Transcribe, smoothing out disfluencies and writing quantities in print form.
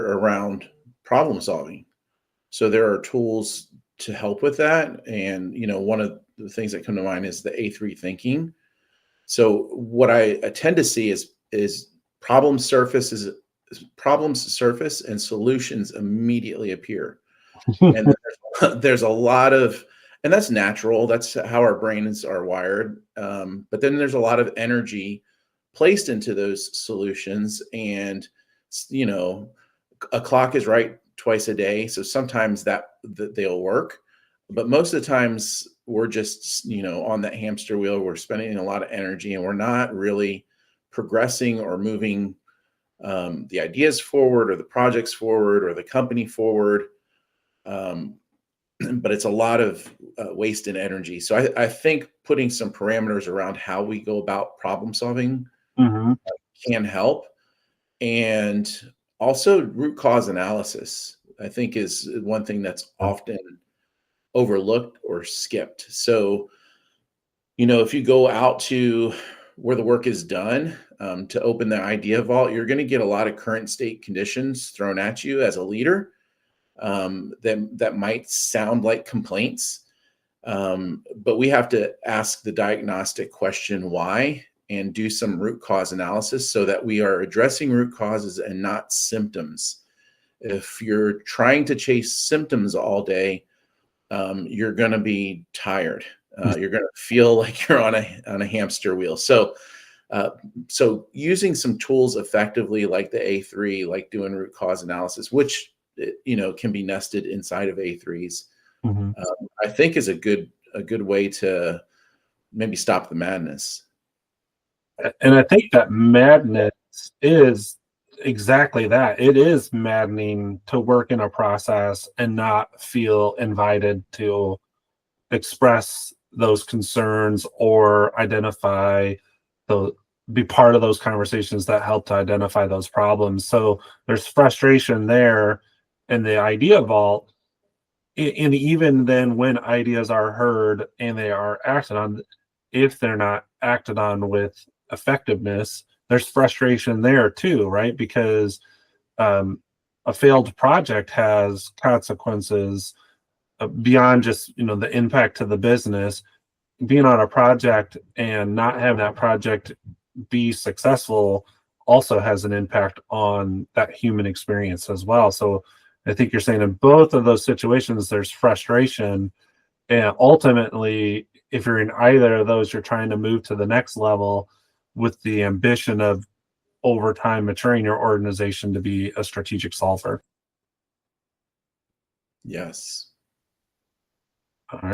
around problem solving. So there are tools to help with that. And, one of the things that come to mind is the A3 thinking. So what I tend to see is problems surface and solutions immediately appear. And then there's a lot of, and that's natural. That's how our brains are wired. But then there's a lot of energy placed into those solutions. And, a clock is right twice a day. So sometimes that they'll work. But most of the times we're just, on that hamster wheel. We're spending a lot of energy and we're not really progressing or moving the ideas forward or the projects forward or the company forward. But it's a lot of wasted energy. So I think putting some parameters around how we go about problem solving can help. And also root cause analysis, I think, is one thing that's often overlooked or skipped. So, if you go out to where the work is done to open the idea vault, you're going to get a lot of current state conditions thrown at you as a leader that might sound like complaints. But we have to ask the diagnostic question, why, and do some root cause analysis so that we are addressing root causes and not symptoms. If you're trying to chase symptoms all day, you're going to be tired. You're going to feel like you're on a hamster wheel. So using some tools effectively, like the A3, like doing root cause analysis, which can be nested inside of A3s, I think is a good way to maybe stop the madness. And I think that madness is exactly that. It is maddening to work in a process and not feel invited to express those concerns or be part of those conversations that help to identify those problems. So there's frustration there in the idea vault. And even then, when ideas are heard and they are acted on, if they're not acted on with effectiveness, there's frustration there too, right? Because a failed project has consequences beyond just the impact to the business. Being on a project and not having that project be successful also has an impact on that human experience as well. So I think you're saying in both of those situations there's frustration, and ultimately if you're in either of those, you're trying to move to the next level with the ambition of over time maturing your organization to be a strategic solver. Yes. All right.